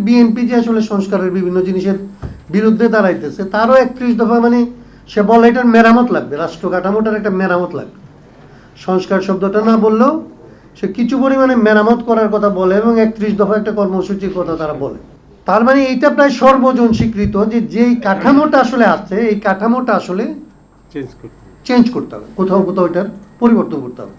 BNP যে আসলে সংস্কারের বিভিন্ন জিনিসের বিরুদ্ধে দাঁড়াইতেছে, তারও 31 দফা মানে সে বলে এটার মেরামত লাগবে, রাষ্ট্র কাঠামোটার একটা মেরামত লাগবে। সংস্কার শব্দটা না বললেও সে কিছু পরিমাণে মেরামত করার কথা বলে এবং 31 দফা একটা কর্মসূচির কথা তারা বলে। তার মানে এইটা প্রায় সর্বজন স্বীকৃত যে যেই কাঠামোটা আসলে আছে, এই কাঠামোটা আসলে চেঞ্জ করতে হবে, কোথাও কোথাও এটার পরিবর্তন করতে হবে।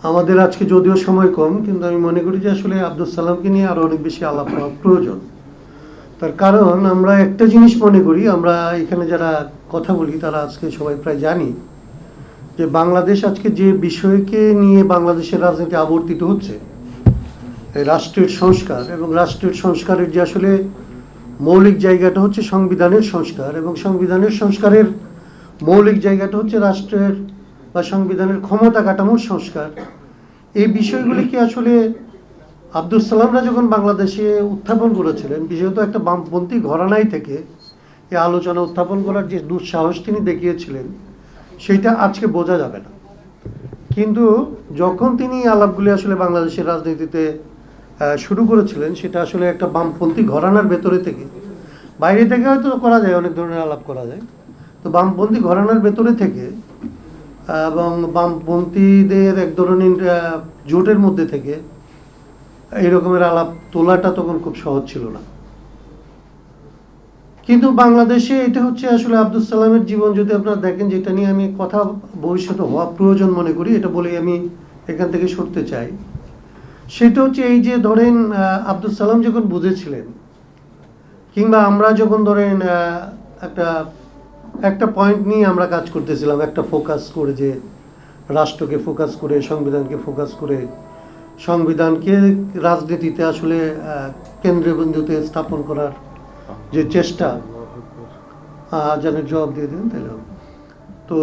আমাদের আজকে যদিও সময় কম, কিন্তু আমি মনে করি যে আসলে আব্দুল সালামকে নিয়ে আরো অনেক বেশি আলাপ হওয়া প্রয়োজন। তার কারণ আমরা একটা জিনিস মনে করি, আমরা এখানে যারা কথা বলি তারা আজকে সবাই প্রায় জানি যে বাংলাদেশ আজকে যে বিষয়কে নিয়ে বাংলাদেশের রাজনীতি আবর্তিত হচ্ছে, রাষ্ট্রের সংস্কার, এবং রাষ্ট্রের সংস্কারের যে আসলে মৌলিক জায়গাটা হচ্ছে সংবিধানের সংস্কার, এবং সংবিধানের সংস্কারের মৌলিক জায়গাটা হচ্ছে রাষ্ট্রের বা সংবিধানের ক্ষমতা কাঠামোর সংস্কার। এই বিষয়গুলিকে আসলে আব্দুল সালামরা যখন বাংলাদেশে উত্থাপন করেছিলেন, বিশেষত একটা বামপন্থী ঘরানাই থেকে এই আলোচনা উত্থাপন করার যে দুঃসাহস তিনি দেখিয়েছিলেন, সেইটা আজকে বোঝা যাবে না। কিন্তু যখন তিনি আলাপগুলি আসলে বাংলাদেশের রাজনীতিতে শুরু করেছিলেন, সেটা আসলে একটা বামপন্থী ঘরানার ভেতরে থেকে, বাইরে থেকে হয়তো করা যায়, অনেক ধরনের আলাপ করা যায়, তো বামপন্থী ঘরানার ভেতরে থেকে এবং বামপন্থীদের এক ধরনের জোটের মধ্যে থেকে এই রকমের আলাপ তোলাটা তখন খুব সহজ ছিল না। কিন্তু বাংলাদেশে এটা হচ্ছে আসলে আব্দুল সালামের জীবন যদি আপনারা দেখেন, যেটা নিয়ে আমি কথা ভবিষ্যতে হওয়া প্রয়োজন মনে করি, এটা বলেই আমি এখান থেকে সরতে চাই। সেটা হচ্ছে এই যে ধরেন আব্দুল সালাম যখন বুঝেছিলেন, কিংবা আমরা যখন ধরেন একটা পয়েন্ট নিয়ে আমরা কাজ করতেছিলাম, একটা ফোকাস করে, যে রাষ্ট্রকে ফোকাস করে, সংবিধানকে ফোকাস করে, সংবিধানকে রাজনীতিতে আসলে কেন্দ্রবিন্দুতে স্থাপন করার যে চেষ্টা, জানের জবাব দিয়ে দেন তাহলে। তো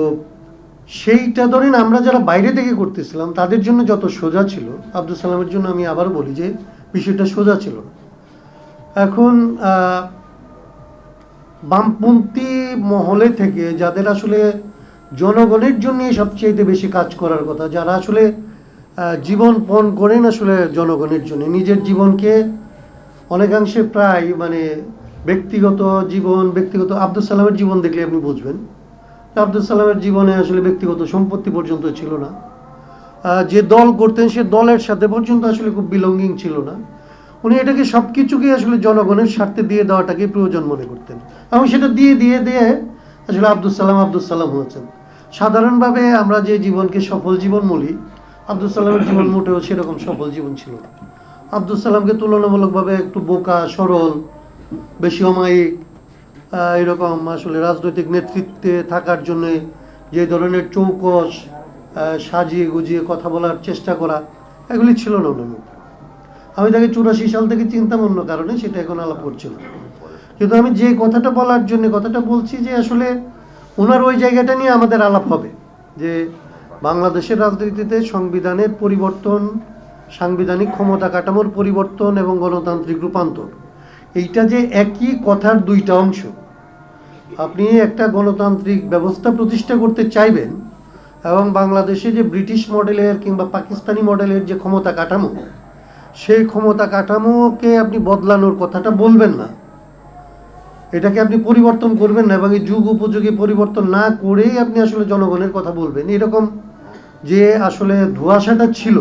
সেইটা ধরেন আমরা যারা বাইরে থেকে করতেছিলাম তাদের জন্য যত সোজা ছিল, আব্দুল সালামের জন্য আমি আবার বলি যে বিষয়টা সোজা ছিল না। এখন বামপন্থী মহলে থেকে যাদের আসলে জনগণের জন্য সবচেয়ে বেশি কাজ করার কথা, যারা আসলে জীবন পণ করেন আসলে জনগণের জন্য, নিজের জীবনকে অনেকাংশে প্রায় মানে ব্যক্তিগত আব্দুল সালামের জীবন দেখলে আপনি বুঝবেন আব্দুল সালামের জীবনে আসলে ব্যক্তিগত সম্পত্তি পর্যন্ত ছিল না, যে দল করতেন সে দলের সাথে পর্যন্ত আসলে খুব বিলঙ্গিং ছিল না। উনি এটাকে সবকিছুকে আসলে জনগণের স্বার্থে দিয়ে দেওয়াটাকে প্রয়োজন মনে করতেন, এবং সেটা দিয়ে দিয়ে দিয়ে আসলে আব্দুল সালাম হয়েছেন। সাধারণভাবে আমরা যে জীবনকে সফল জীবন বলি, আব্দুল সালামের জীবন মোটেও সেরকম সফল জীবন ছিল না। আব্দুল সালামকে তুলনামূলকভাবে একটু বোকা, সরল, বেশি অমায়িক, এরকম আসলে রাজনৈতিক নেতৃত্বে থাকার জন্য যে ধরনের চৌকস, সাজিয়ে গুজিয়ে কথা বলার চেষ্টা করা, এগুলি ছিল না ওনার মধ্যে। আমি তাকে 84 সাল থেকে চিন্তাম অন্য কারণে, সেটা এখন আলাপ করছি না। কিন্তু আমি যে কথাটা বলার জন্য কথাটা বলছি, যে আসলে ওনার ওই জায়গাটা নিয়ে আমাদের আলাপ হবে, যে বাংলাদেশের রাজনীতিতে সংবিধানের পরিবর্তন, সাংবিধানিক ক্ষমতা কাঠামোর পরিবর্তন এবং গণতান্ত্রিক রূপান্তর, এইটা যে একই কথার দুইটা অংশ। আপনি একটা গণতান্ত্রিক ব্যবস্থা প্রতিষ্ঠা করতে চাইবেন, এবং বাংলাদেশে যে ব্রিটিশ মডেলের কিংবা পাকিস্তানি মডেলের যে ক্ষমতা কাঠামো, সেই ক্ষমতা কাঠামোকে আপনি বদলানোর কথাটা বলবেন না, এটাকে আপনি পরিবর্তন করবেন না, এবং এই যুগ উপযোগী পরিবর্তন না করেই আপনি আসলে জনগণের কথা বলবেন, এরকম যে আসলে ধোঁয়াশাটা ছিল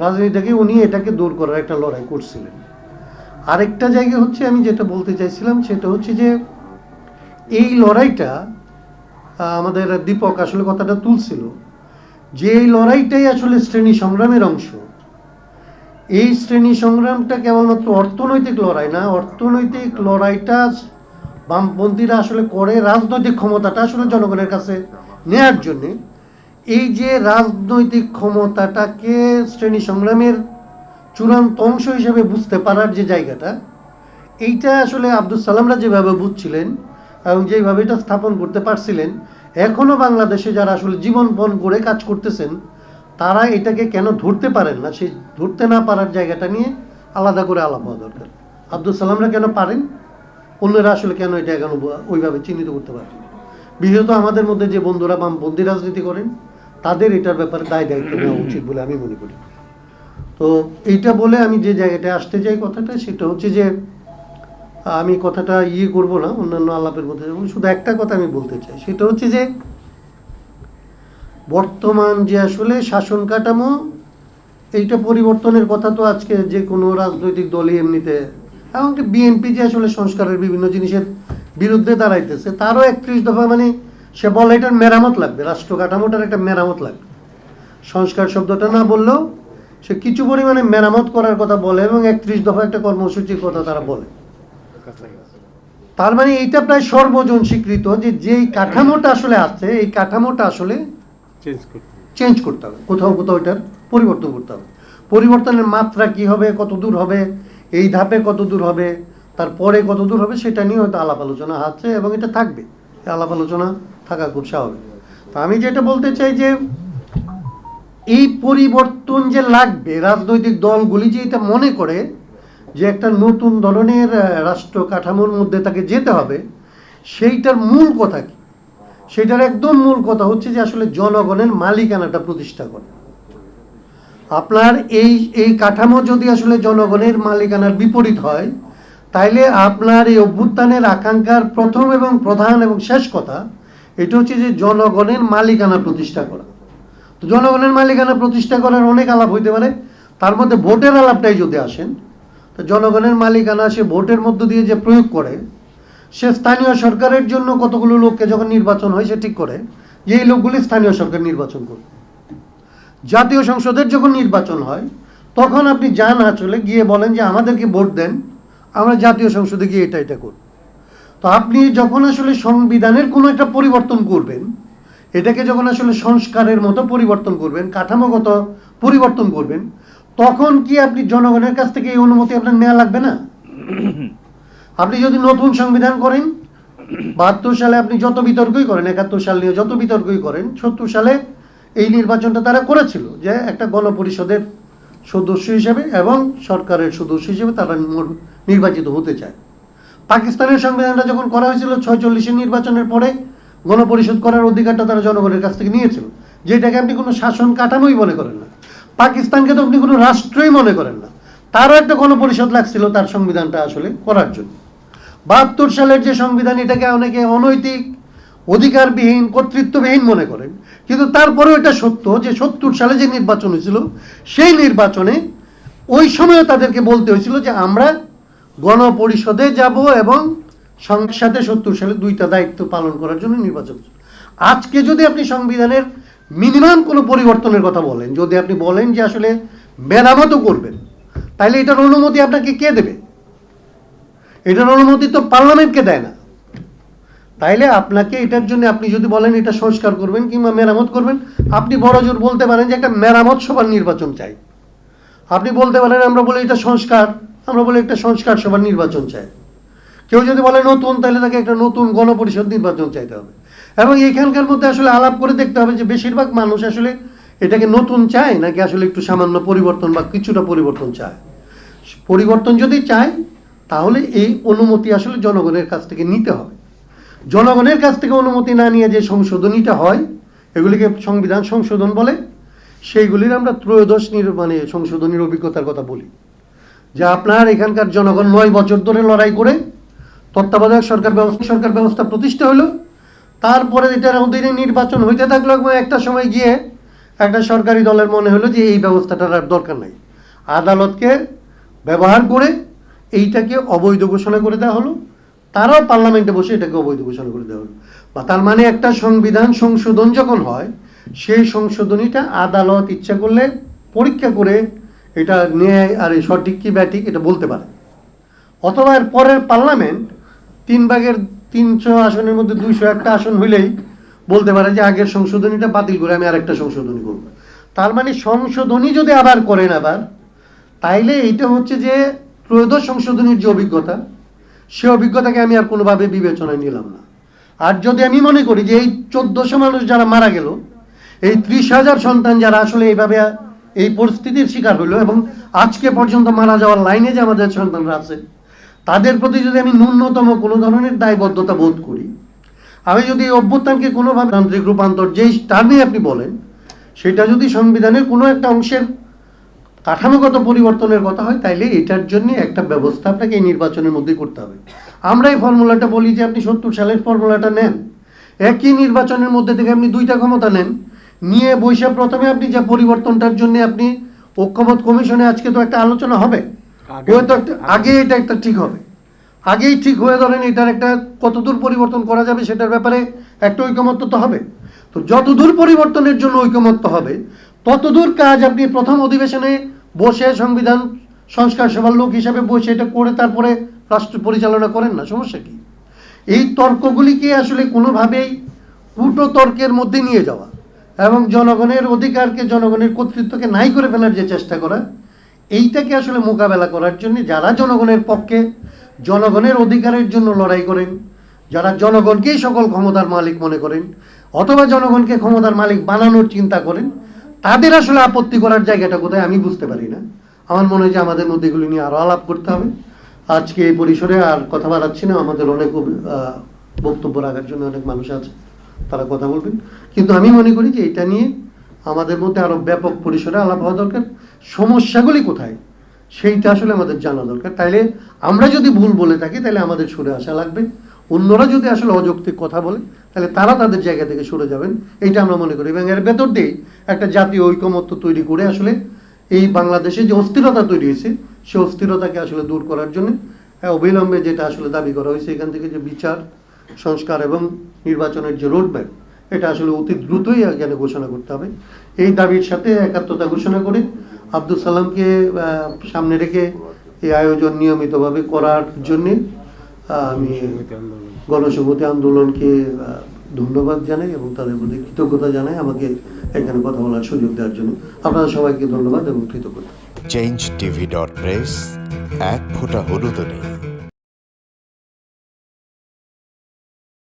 রাজনীতি থেকে, উনি এটাকে দূর করার একটা লড়াই করছিলেন। আরেকটা জায়গা হচ্ছে আমি যেটা বলতে চাইছিলাম, সেটা হচ্ছে যে এই লড়াইটা আমাদের দীপক আসলে কথাটা তুলছিল, যে এই লড়াইটাই আসলে শ্রেণী সংগ্রামের অংশ। এই শ্রেণী সংগ্রামটা কেবলমাত্র অর্থনৈতিক লড়াই না, অর্থনৈতিক লড়াইটা বামপন্থীরা আসলে করে রাজনৈতিক ক্ষমতাটা আসলে জনগণের কাছে নেয়ার জন্যে। এই যে রাজনৈতিক ক্ষমতাটাকে শ্রেণী সংগ্রামের চূড়ান্ত অংশ হিসেবে বুঝতে পারার যে জায়গাটা, এইটা আসলে আব্দুল সালামরা যেভাবে বুঝছিলেন এবং যেভাবে এটা স্থাপন করতে পারছিলেন, এখনও বাংলাদেশে যারা আসলে জীবনপণ করে কাজ করতেছেন তারা এটাকে কেন ধরতে পারেন না, সেই ধরতে না পারার জায়গাটা নিয়ে আলাদা করে আলাপ হওয়া দরকার। আব্দুল সালামরা কেন পারেন, অন্যরা আসলে কেন এটা এখন ওইভাবে চিহ্নিত করতে পারেন। বিশেষত আমাদের মধ্যে যে বন্ধুরা বামপন্থী রাজনীতি করেন, তাদের এটার ব্যাপারে দায় দায়িত্ব নেওয়া উচিত বলে আমি মনে করি। তো এইটা বলে আমি যে জায়গাটা আসতে চাই কথাটা সেটা হচ্ছে যে আমি কথাটা করব না, অন্যান্য আলাপের মধ্যে যাবো, শুধু একটা কথা আমি বলতে চাই, সেটা হচ্ছে যে বর্তমান যে আসলে শাসন কাঠামো এইটা পরিবর্তনের কথা তো আজকে যে কোনো রাজনৈতিক দলই এমনিতে, এমনকি বিএনপি যে আসলে সংস্কারের বিভিন্ন জিনিসের বিরুদ্ধে দাঁড়াইতেছে, তারও 31 দফা মানে সে বলে এটার মেরামত লাগবে, রাষ্ট্র কাঠামোটার একটা মেরামত লাগবে। সংস্কার শব্দটা না বললেও সে কিছু পরিমাণে মেরামত করার কথা বলে এবং 31 দফা একটা কর্মসূচির কথা তারা বলে। তার মানে এইটা প্রায় সর্বজন স্বীকৃত যে যেই কাঠামোটা আসলে আছে এই কাঠামোটা আসলে চেঞ্জ করতে হবে, কোথাও কোথাও এটার পরিবর্তন করতে হবে। পরিবর্তনের মাত্রা কি হবে, কত দূর হবে, এই ধাপে কত দূর হবে, তারপরে কত দূর হবে, সেটা নিয়ে হয়তো আলাপ আলোচনা আছে এবং এটা থাকবে, আলাপ আলোচনা থাকা খুব স্বাভাবিক। তো আমি যেটা বলতে চাই যে এই পরিবর্তন যে লাগবে, রাজনৈতিক দলগুলি যে এটা মনে করে যে একটা নতুন ধরনের রাষ্ট্র কাঠামোর মধ্যে তাকে যেতে হবে, সেইটার মূল কথা কি? সেটার একদম মূল কথা হচ্ছে যে আসলে জনগণের মালিকানাটা প্রতিষ্ঠা করে। আপনার এই কাঠামো যদি আসলে জনগণের মালিকানার বিপরীত হয়, তাইলে আপনার এই অভ্যুত্থানের আকাঙ্ক্ষার প্রথম এবং প্রধান এবং শেষ কথা এটা হচ্ছে যে জনগণের মালিকানা প্রতিষ্ঠা করা। তো জনগণের মালিকানা প্রতিষ্ঠা করার অনেক আলাপ হইতে পারে, তার মধ্যে ভোটের আলাপটাই যদি আসেন, তো জনগণের মালিকানা সে ভোটের মধ্য দিয়ে যে প্রয়োগ করে, সে স্থানীয় সরকারের জন্য কতগুলো লোককে যখন নির্বাচন হয় সে ঠিক করে যে এই লোকগুলি স্থানীয় সরকার নির্বাচন করবে। জাতীয় সংসদের যখন নির্বাচন হয় তখন আপনি যান আসলে গিয়ে বলেন যে আমাদেরকে ভোট দেন, আমরা জাতীয় সংসদে গিয়ে এটা করব। তো আপনি যখন আসলে সংবিধানের কোনো একটা পরিবর্তন করবেন, এটাকে যখন আসলে সংস্কারের মতো পরিবর্তন করবেন, কাঠামোগত পরিবর্তন করবেন, তখন কি আপনি জনগণের কাছ থেকে এই অনুমতি আপনার নেওয়া লাগবে না? আপনি যদি নতুন সংবিধান করেন, 72 সালে আপনি যত বিতর্কই করেন, 71 সাল নিয়ে যত বিতর্কই করেন, 70 সালে এই নির্বাচনটা তারা করেছিল যে একটা গণপরিষদের সদস্য হিসেবে এবং সরকারের সদস্য হিসেবে তারা নির্বাচিত হতে চায়। পাকিস্তানের সংবিধানটা যখন করা হয়েছিল 46-এর নির্বাচনের পরে গণপরিষদ করার অধিকারটা তারা জনগণের কাছ থেকে নিয়েছিল, যেটাকে আপনি কোনো শাসন কাঠামোই মনে করেন না। পাকিস্তানকে তো আপনি কোনো রাষ্ট্রই মনে করেন না, তারও একটা গণপরিষদ লাগছিল তার সংবিধানটা আসলে করার জন্য। 72 সালের যে সংবিধান, এটাকে অনেকে অনৈতিক, অধিকারবিহীন, কর্তৃত্ববিহীন মনে করেন, কিন্তু তারপরেও এটা সত্য যে 70 সালে যে নির্বাচন হয়েছিল সেই নির্বাচনে ওই সময় তাদেরকে বলতে হয়েছিল যে আমরা গণপরিষদে যাব এবং সাথে 70 সালে দুইটা দায়িত্ব পালন করার জন্য নির্বাচন। আজকে যদি আপনি সংবিধানের মিনিমাম কোনো পরিবর্তনের কথা বলেন, যদি আপনি বলেন যে আসলে মেরামতও করবেন, তাহলে এটার অনুমতি আপনাকে কে দেবে? এটার অনুমতি তো পার্লামেন্টকে দেয় না। তাইলে আপনাকে এটার জন্য আপনি যদি বলেন এটা সংস্কার করবেন কিংবা মেরামত করবেন, আপনি বড় জোর বলতে পারেন যে একটা মেরামত সভার নির্বাচন চাই। আপনি বলতে পারেন আমরা বলি এটা সংস্কার, আমরা বলি একটা সংস্কার সভার নির্বাচন চাই। কেউ যদি বলে নতুন, তাহলে তাকে একটা নতুন গণপরিষদ নির্বাচন চাইতে হবে। এবং এইখানকার মধ্যে আসলে আলাপ করে দেখতে হবে যে বেশিরভাগ মানুষ আসলে এটাকে নতুন চায় নাকি আসলে একটু সামান্য পরিবর্তন বা কিছুটা পরিবর্তন চায়। পরিবর্তন যদি চায় তাহলে এই অনুমতি আসলে জনগণের কাছ থেকে নিতে হবে। জনগণের কাছ থেকে অনুমতি না নিয়ে যে সংশোধনীটা হয়, এগুলিকে সংবিধান সংশোধন বলে, সেইগুলির আমরা ত্রয়োদশ সংশোধনীর অভিজ্ঞতার কথা বলি। যে আপনার এখানকার জনগণ 9 বছর ধরে লড়াই করে তত্ত্বাবধায়ক সরকার ব্যবস্থা প্রতিষ্ঠা হলো, তারপরে এটার অধীনে নির্বাচন হইতে থাকলো এবং একটা সময় গিয়ে একটা সরকারি দলের মনে হলো যে এই ব্যবস্থাটার আর দরকার নাই, আদালতকে ব্যবহার করে এইটাকে অবৈধ ঘোষণা করে দেওয়া হলো, তারাও পার্লামেন্টে বসে এটাকে অবৈধ ঘোষণা করে দেওয়া হলো। বা তার মানে একটা সংবিধান সংশোধন যখন হয়, সেই সংশোধনীটা আদালত ইচ্ছা করলে পরীক্ষা করে এটা ন্যায় আর সঠিক কি ব্যাঠিক এটা বলতে পারে, অথবা এর পরের পার্লামেন্ট 3/300 আসনের মধ্যে 201টা আসন হইলেই বলতে পারে যে আগের সংশোধনীটা বাতিল করে আমি আরেকটা সংশোধনী করব। তার মানে সংশোধনী যদি আবার করেন আবার, তাইলে এইটা হচ্ছে যে ত্রয়োদশ সংশোধনীর যে অভিজ্ঞতা, সে অভিজ্ঞতাকে আমি আর কোনোভাবে বিবেচনায় নিলাম না। আর যদি আমি মনে করি যে এই 1400 মানুষ যারা মারা গেল, এই 30,000 সন্তান যারা আসলে এইভাবে এই পরিস্থিতির শিকার হইল এবং আজকে পর্যন্ত মারা যাওয়ার লাইনে যে আমাদের সন্তানরা আছে, তাদের প্রতি যদি আমি ন্যূনতম কোনো ধরনের দায়বদ্ধতা বোধ করি, আমি যদি এই অভ্যুত্থানকে কোনোভাবে তান্ত্রিক রূপান্তর যেই টার্মে আপনি বলেন, সেটা যদি সংবিধানের কোনো একটা অংশের কাঠামোগত পরিবর্তনের কথা হয়, তাইলে এটার জন্য একটা ব্যবস্থা আপনাকে এই নির্বাচনের মধ্যেই করতে হবে। আমরা এই ফর্মুলাটা বলি যে আপনি 70 সালের ফর্মুলাটা নেন, একই নির্বাচনের মধ্যে থেকে আপনি 2টা ক্ষমতা নেন, নিয়ে বৈশা প্রথমে আপনি যে পরিবর্তনটার জন্য আপনি ঐক্যমত কমিশনে আজকে তো একটা আলোচনা হবে, হয়তো আগে এটা একটা ঠিক হবে, আগেই ঠিক হয়ে ধরেন এটার একটা কতদূর পরিবর্তন করা যাবে সেটার ব্যাপারে একটা ঐকমত্য তো হবে। তো যতদূর পরিবর্তনের জন্য ঐকমত্য হবে ততদূর কাজ আপনি প্রথম অধিবেশনে বসে সংবিধান সংস্কার সভার লোক হিসাবে বসে এটা করে তারপরে রাষ্ট্র পরিচালনা করেন না, সমস্যা কি? এই তর্কগুলিকে আসলে কোনোভাবেই কূট তর্কের মধ্যে নিয়ে যাওয়া এবং জনগণের অধিকারকে, জনগণের কর্তৃত্বকে নাই করে ফেলার যে চেষ্টা করা, এইটাকে আসলে মোকাবেলা করার জন্য যারা জনগণের পক্ষে, জনগণের অধিকারের জন্য লড়াই করেন, যারা জনগণকেই সকল ক্ষমতার মালিক মনে করেন অথবা জনগণকে ক্ষমতার মালিক বানানোর চিন্তা করেন, তাদের আসলে আপত্তি করার জায়গাটা কোথায় আমি বুঝতে পারি না। আমার মনে হয় যে আমাদের মধ্যে এগুলি নিয়ে আরও আলাপ করতে হবে। আজকে এই পরিসরে আর কথা বাড়াচ্ছি না, আমাদের অনেক বক্তব্য রাখার জন্য অনেক মানুষ আছে, তারা কথা বলবেন, কিন্তু আমি মনে করি যে এটা নিয়ে আমাদের মধ্যে আরো ব্যাপক পরিসরে আলাপ হওয়া দরকার। সমস্যাগুলি কোথায় সেইটা আসলে আমাদের জানা দরকার। তাইলে আমরা যদি ভুল বলে থাকি তাহলে আমাদের সরে আসা লাগবে, অন্যরা যদি আসলে অযৌক্তিক কথা বলে তাহলে তারা তাদের জায়গা থেকে সরে যাবেন, এইটা আমরা মনে করি। এবং এর ভেতর দিয়ে একটা জাতীয় ঐকমত্য তৈরি করে আসলে এই বাংলাদেশে যে অস্থিরতা তৈরি হয়েছে সেই অস্থিরতাকে আসলে দূর করার জন্য অবিলম্বে যেটা আসলে দাবি করা হয়েছে এখান থেকে, যে বিচার সংস্কার এবং নির্বাচনের যে রোডম্যাপ, এটা আসলে অতি দ্রুতই এখানে ঘোষণা করতে হবে। এই দাবির সাথে একাত্মতা ঘোষণা করে আব্দুল সালামকে সামনে রেখে এই আয়োজন নিয়মিতভাবে করার জন্যে আমি গণসংহতি আন্দোলনকে ধন্যবাদ জানাই এবং তাদের প্রতি কৃতজ্ঞতা জানাই আমাকে এখানে কথা বলার সুযোগ দেওয়ার জন্য। আপনাদের সবাইকে ধন্যবাদ এবং কৃতজ্ঞতা। changeTV.press, এক ফোঁটা হলুদও নেই।